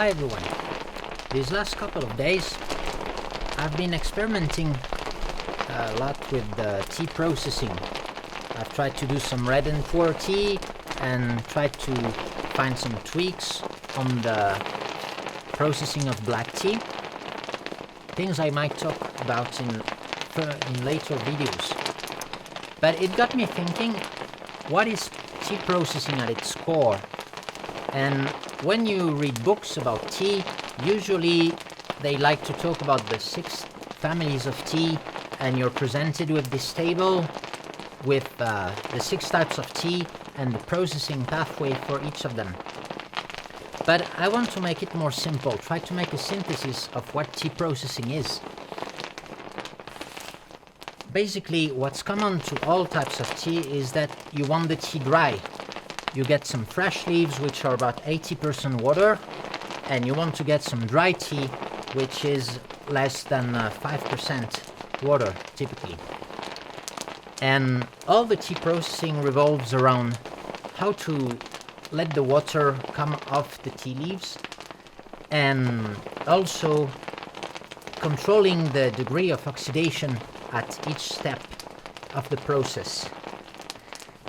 Hi everyone. These last couple of days I've been experimenting a lot with the tea processing. I've tried to do some red and pour tea and tried to find some tweaks on the processing of black tea. Things I might talk about in later videos. But it got me thinking, what is tea processing at its core? And when you read books about tea, usually they like to talk about the 6 families of tea, and you're presented with this table with the 6 types of tea and the processing pathway for each of them. But I want to make it more simple, try to make a synthesis of what tea processing is. Basically, what's common to all types of tea is that you want the tea dry. You get some fresh leaves, which are about 80% water, and you want to get some dry tea, which is less than 5% water, typically. And all the tea processing revolves around how to let the water come off the tea leaves, and also controlling the degree of oxidation at each step of the process.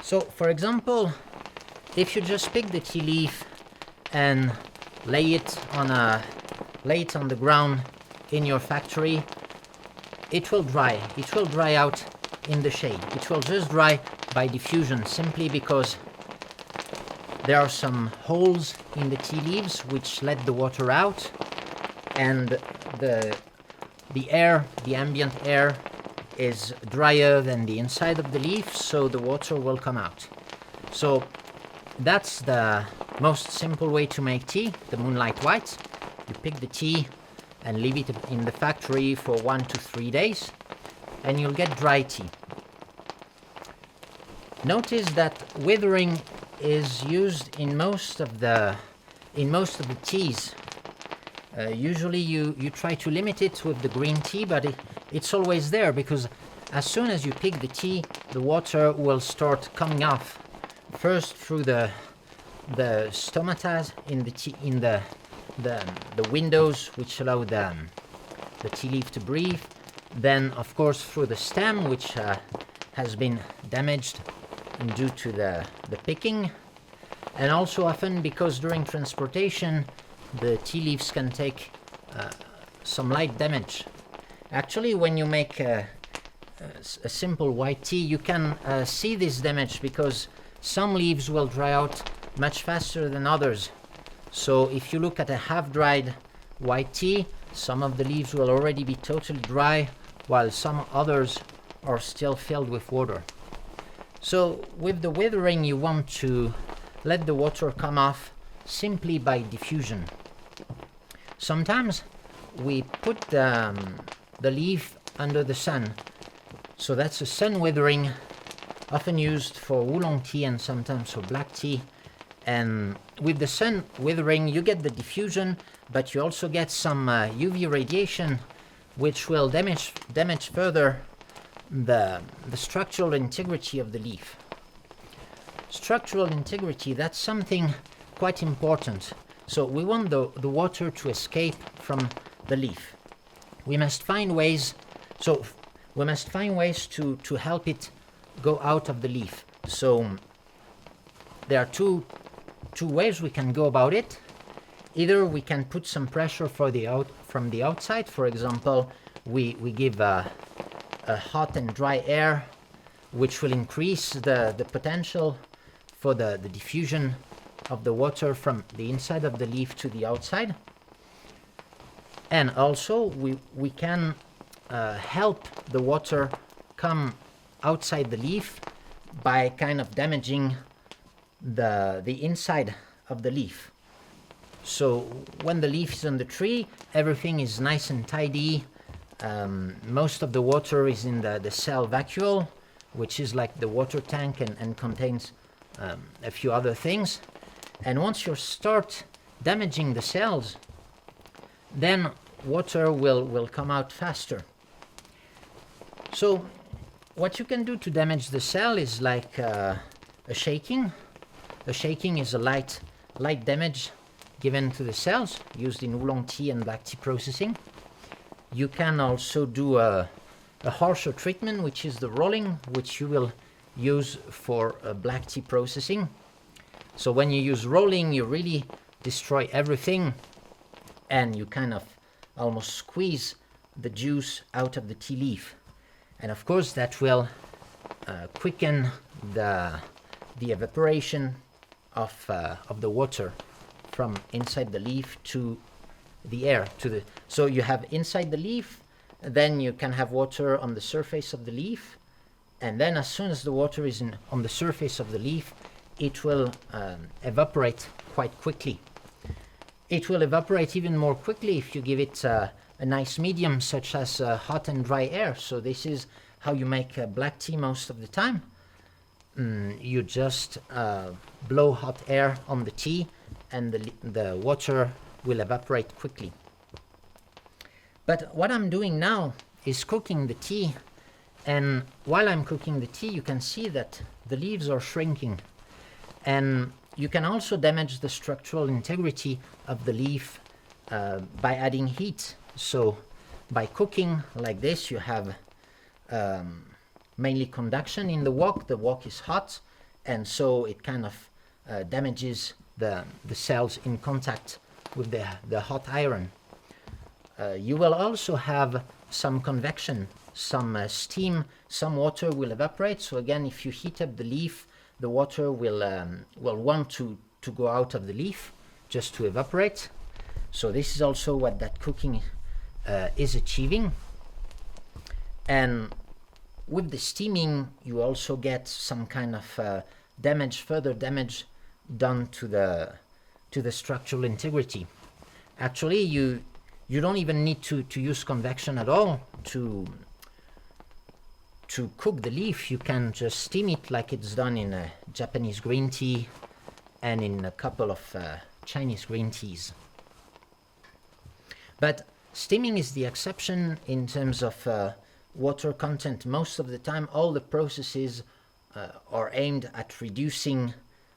So, for example, if you just pick the tea leaf and lay it on the ground in your factory, it will dry. It will dry out in the shade. It will just dry by diffusion, simply because there are some holes in the tea leaves which let the water out, and the air, the ambient air, is drier than the inside of the leaf, so the water will come out. So that's the most simple way to make tea, the Moonlight White. You pick the tea and leave it in the factory for 1 to 3 days, and you'll get dry tea. Notice that withering is used in most of the teas. Usually you try to limit it with the green tea, but it's always there, because as soon as you pick the tea, the water will start coming off. First through the stomatas in the tea, in the windows which allow the tea leaf to breathe. Then, of course, through the stem, which has been damaged due to the picking, and also often because during transportation the tea leaves can take some light damage. Actually, when you make a simple white tea, you can see this damage, because some leaves will dry out much faster than others. So if you look at a half-dried white tea, some of the leaves will already be totally dry, while some others are still filled with water. So with the withering, you want to let the water come off simply by diffusion. Sometimes we put the leaf under the sun, so that's a sun withering, often used for oolong tea and sometimes for black tea. And with the sun withering, you get the diffusion, but you also get some UV radiation, which will damage further the structural integrity of the leaf. Structural integrity, that's something quite important. So we want the water to escape from the leaf. We must find ways to help it go out of the leaf. So there are two ways we can go about it. Either we can put some pressure from the outside. For example, we give a hot and dry air, which will increase the potential for the diffusion of the water from the inside of the leaf to the outside. And also we can help the water come outside the leaf by kind of damaging the inside of the leaf. So when the leaf is on the tree, everything is nice and tidy. Most of the water is in the cell vacuole, which is like the water tank and contains a few other things. And once you start damaging the cells, then water will come out faster. So what you can do to damage the cell is like a shaking. A shaking is a light damage given to the cells used in oolong tea and black tea processing. You can also do a harsher treatment, which is the rolling, which you will use for black tea processing. So when you use rolling, you really destroy everything, and you kind of almost squeeze the juice out of the tea leaf. And of course that will quicken the evaporation of the water from inside the leaf to the air. So you have inside the leaf, then you can have water on the surface of the leaf, and then as soon as the water is on the surface of the leaf, it will evaporate quite quickly. It will evaporate even more quickly if you give it a nice medium, such as hot and dry air. So this is how you make black tea most of the time. You just blow hot air on the tea, and the water will evaporate quickly. But what I'm doing now is cooking the tea, and while I'm cooking the tea, you can see that the leaves are shrinking, and you can also damage the structural integrity of the leaf by adding heat. So by cooking like this, you have mainly conduction in the wok. The wok is hot, and so it kind of damages the cells in contact with the hot iron. You will also have some convection, some steam, some water will evaporate. So again, if you heat up the leaf, the water will want to go out of the leaf just to evaporate. So this is also what that cooking is achieving. And with the steaming, you also get some kind of further damage done to the structural integrity. Actually, you don't even need to use convection at all to cook the leaf. You can just steam it like it's done in a Japanese green tea and in a couple of Chinese green teas. But steaming is the exception in terms of water content. Most of the time, all the processes are aimed at reducing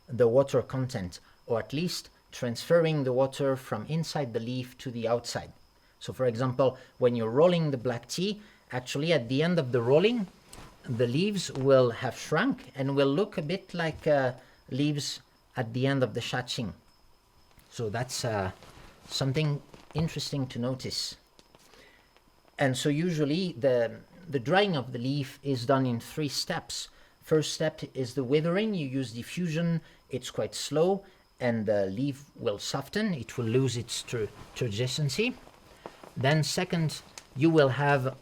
the water content, or at least transferring the water from inside the leaf to the outside. So for example, when you're rolling the black tea, actually at the end of the rolling, the leaves will have shrunk and will look a bit like leaves at the end of the shaching. So that's something interesting to notice. And so usually the drying of the leaf is done in 3 steps. First step is the withering. You use diffusion. It's quite slow, and the leaf will soften. It will lose its turgescency. Then second, you will have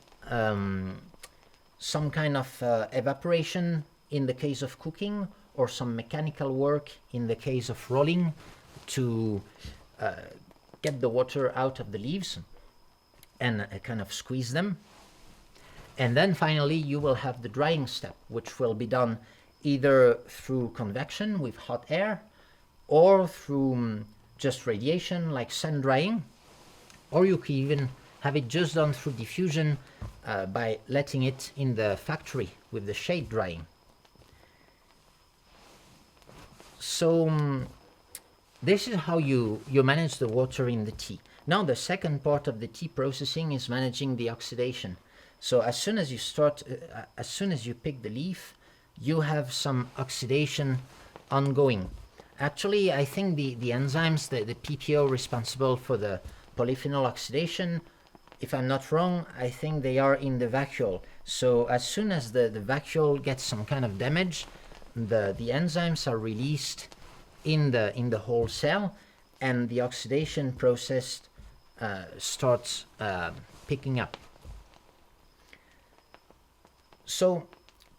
some kind of evaporation in the case of cooking, or some mechanical work in the case of rolling to get the water out of the leaves and kind of squeeze them. And then finally you will have the drying step, which will be done either through convection with hot air, or through just radiation like sun drying, or you can even have it just done through diffusion by letting it in the factory with the shade drying. So this is how you manage the water in the tea. Now the second part of the tea processing is managing the oxidation. So as soon as you pick the leaf, you have some oxidation ongoing. Actually, I think the enzymes, the PPO responsible for the polyphenol oxidation, if I'm not wrong, I think they are in the vacuole. So as soon as the vacuole gets some kind of damage, the enzymes are released in the whole cell, and the oxidation process starts picking up. So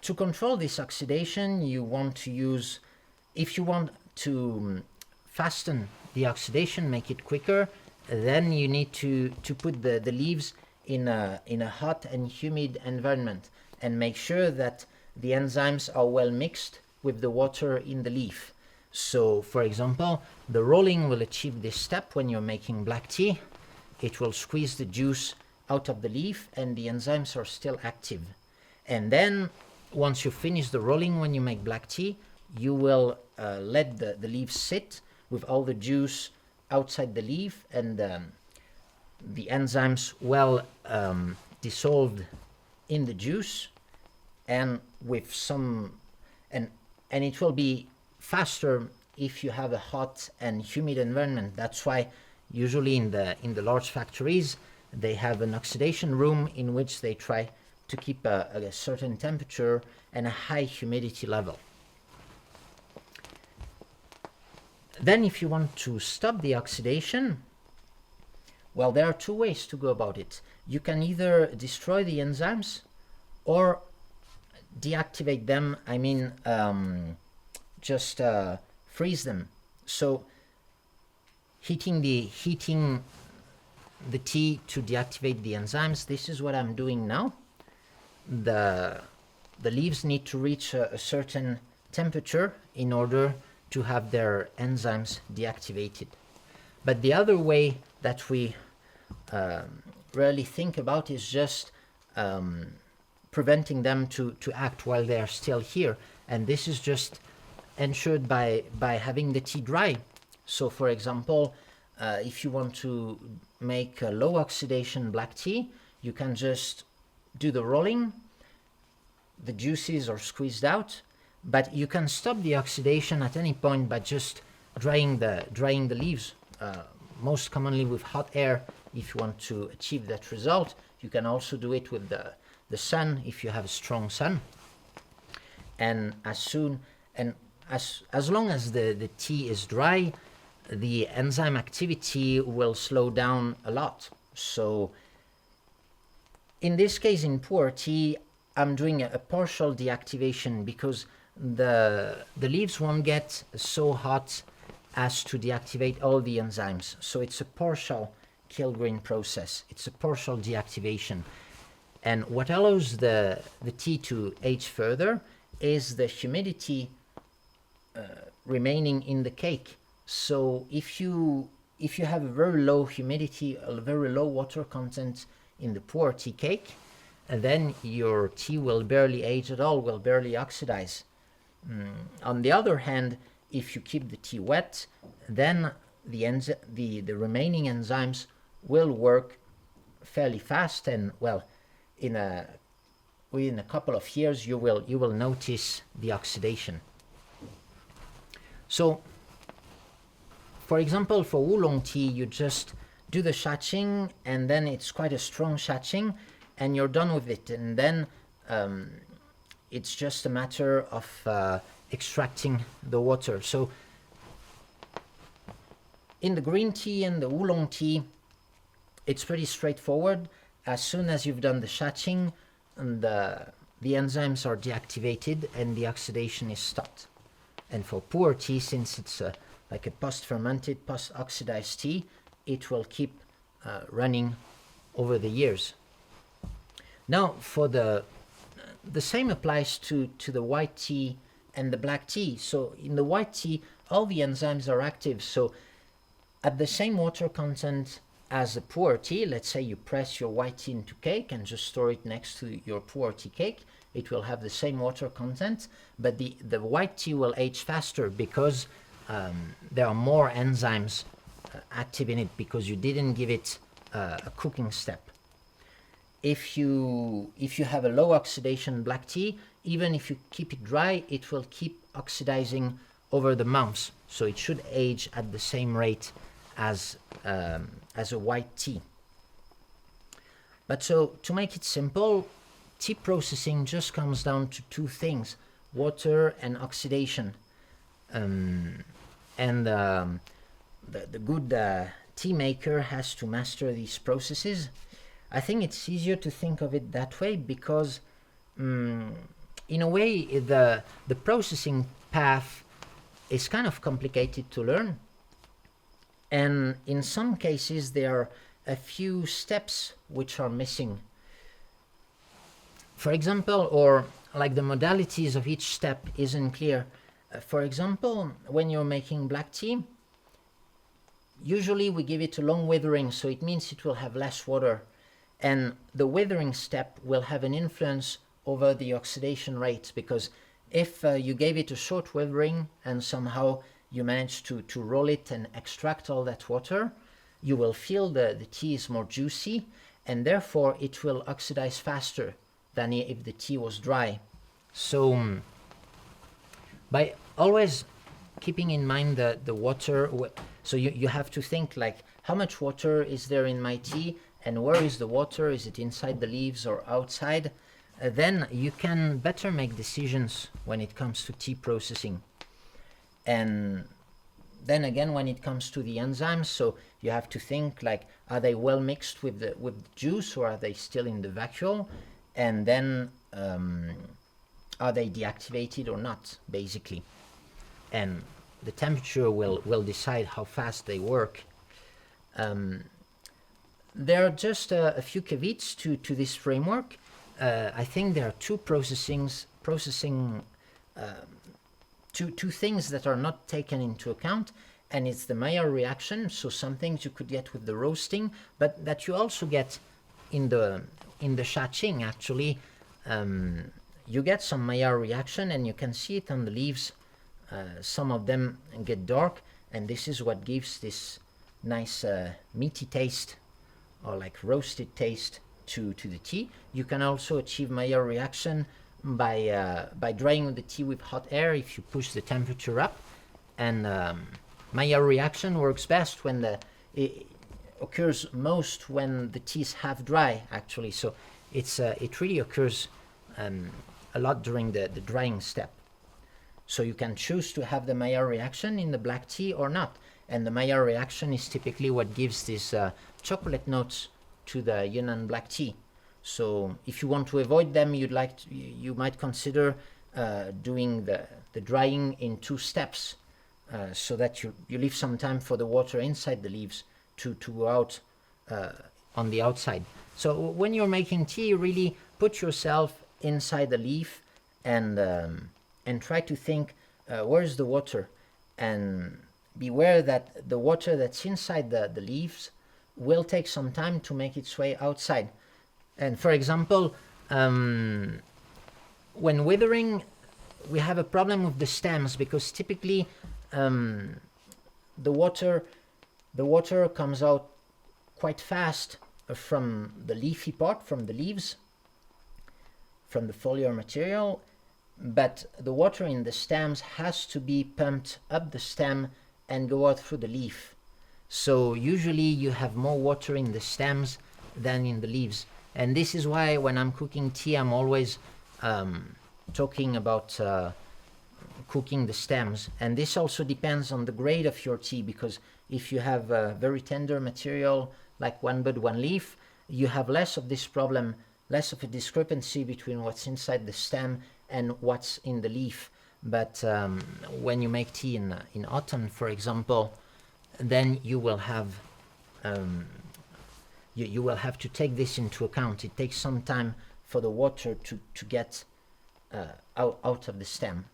to control this oxidation, you want to use, if you want to fasten the oxidation, make it quicker, then you need to put the leaves in a hot and humid environment, and make sure that the enzymes are well mixed with the water in the leaf. So for example, the rolling will achieve this step when you're making black tea. It will squeeze the juice out of the leaf, and the enzymes are still active. And then once you finish the rolling, when you make black tea, you will let the leaves sit with all the juice outside the leaf, and the enzymes well dissolved in the juice, and with some and it will be faster if you have a hot and humid environment. That's why usually in the large factories they have an oxidation room in which they try to keep a certain temperature and a high humidity level. Then if you want to stop the oxidation, well, there are two ways to go about it. You can either destroy the enzymes or deactivate them. I mean, just freeze them. So heating the tea to deactivate the enzymes. This is what I'm doing now. The leaves need to reach a certain temperature in order to have their enzymes deactivated. But the other way that we rarely think about is just preventing them to act while they are still here. And this is just ensured by having the tea dry. So for example, if you want to make a low oxidation black tea, you can just do the rolling. The juices are squeezed out, but you can stop the oxidation at any point by just drying the leaves, most commonly with hot air if you want to achieve that result. You can also do it with the sun if you have a strong sun. And as long as the tea is dry, the enzyme activity will slow down a lot. So in this case, in pu'er tea, I'm doing a partial deactivation because the leaves won't get so hot as to deactivate all the enzymes. So it's a partial kill-green process. It's a partial deactivation. And what allows the tea to age further is the humidity remaining in the cake. So if you have a very low humidity, a very low water content in the pu'er tea cake, then your tea will barely age at all, will barely oxidize. On the other hand, if you keep the tea wet, then the remaining enzymes will work fairly fast, and well, within a couple of years you will notice the oxidation. So for example, for oolong tea, you just do the shaching, and then it's quite a strong shaching, and you're done with it. And then it's just a matter of extracting the water. So in the green tea and the oolong tea, it's pretty straightforward. As soon as you've done the shaching, and the enzymes are deactivated and the oxidation is stopped. And for pu'er tea, since it's like a post-fermented, post-oxidized tea, it will keep running over the years. Now, for the same applies to the white tea and the black tea. So in the white tea, all the enzymes are active. So at the same water content as the pu'er tea, let's say you press your white tea into cake and just store it next to your pu'er tea cake, it will have the same water content, but the white tea will age faster because there are more enzymes active in it, because you didn't give it a cooking step. If you have a low oxidation black tea, even if you keep it dry, it will keep oxidizing over the months. So it should age at the same rate as a white tea. But so to make it simple, tea processing just comes down to two things: water and oxidation. The good tea maker has to master these processes. I think it's easier to think of it that way because in a way the processing path is kind of complicated to learn, and in some cases there are a few steps which are missing. For example, or like the modalities of each step isn't clear. For example, when you're making black tea, usually we give it a long withering, so it means it will have less water, and the withering step will have an influence over the oxidation rate, because if you gave it a short withering and somehow you manage to roll it and extract all that water, you will feel the tea is more juicy, and therefore it will oxidize faster than if the tea was dry. So by always keeping in mind the water, so you have to think like, how much water is there in my tea, and where is the water? Is it inside the leaves or outside? Then you can better make decisions when it comes to tea processing. And then again, when it comes to the enzymes, so you have to think like, are they well mixed with the juice, or are they still in the vacuole? And then are they deactivated or not, basically? And the temperature will decide how fast they work. There are just a few caveats to this framework. I think there are two two things that are not taken into account, and it's the Maillard reaction. So some things you could get with the roasting, but that you also get in the shaching. Actually, you get some Maillard reaction, and you can see it on the leaves. Some of them get dark, and this is what gives this nice meaty taste, or like roasted taste to the tea. You can also achieve Maillard reaction by drying the tea with hot air if you push the temperature up. And Maillard reaction works best when it occurs most when the tea is half dry, actually. So it really occurs a lot during the drying step. So you can choose to have the Maillard reaction in the black tea or not. And the Maillard reaction is typically what gives these chocolate notes to the Yunnan black tea. So if you want to avoid them, you might consider doing the drying in 2 steps, so that you leave some time for the water inside the leaves to go out on the outside. So when you're making tea, really put yourself inside the leaf and try to think, where's the water? And beware that the water that's inside the leaves will take some time to make its way outside. And for example, when withering, we have a problem with the stems, because typically the water comes out quite fast from the leafy part, from the leaves, from the foliar material, but the water in the stems has to be pumped up the stem and go out through the leaf. So usually you have more water in the stems than in the leaves. And this is why when I'm cooking tea, I'm always talking about cooking the stems. And this also depends on the grade of your tea, because if you have a very tender material like one bud, one leaf, you have less of this problem, less of a discrepancy between what's inside the stem and what's in the leaf. But when you make tea in autumn, for example, then you will have you will have to take this into account. It takes some time for the water to get out of the stem,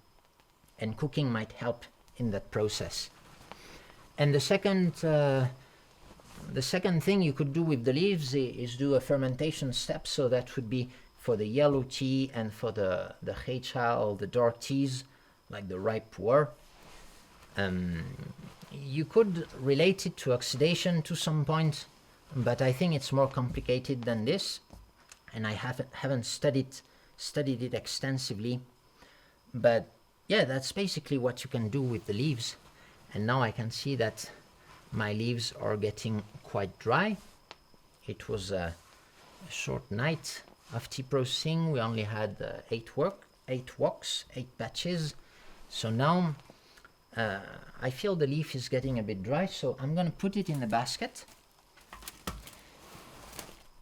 and cooking might help in that process. And the second thing you could do with the leaves is do a fermentation step. So that would be for the yellow tea and for the heicha, or the dark teas like the ripe pu'er. You could relate it to oxidation to some point, but I think it's more complicated than this, and I haven't studied it extensively. But yeah, that's basically what you can do with the leaves. And now I can see that my leaves are getting quite dry. It was a short night of tea processing. We only had 8 walks, 8 batches. So now I feel the leaf is getting a bit dry, so I'm going to put it in a basket.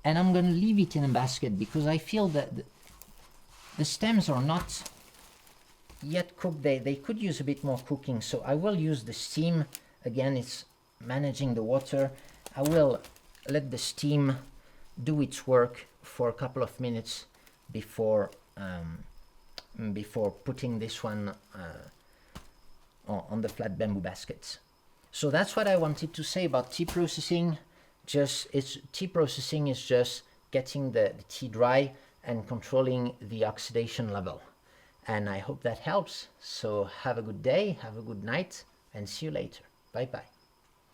And I'm going to leave it in a basket because I feel that the stems are not yet cooked. They could use a bit more cooking, so I will use the steam. Again, it's managing the water. I will let the steam do its work for a couple of minutes before putting this one on the flat bamboo baskets. So that's what I wanted to say about tea processing. Tea processing is just getting the tea dry and controlling the oxidation level. And I hope that helps. So have a good day, have a good night. and see you later. Bye bye.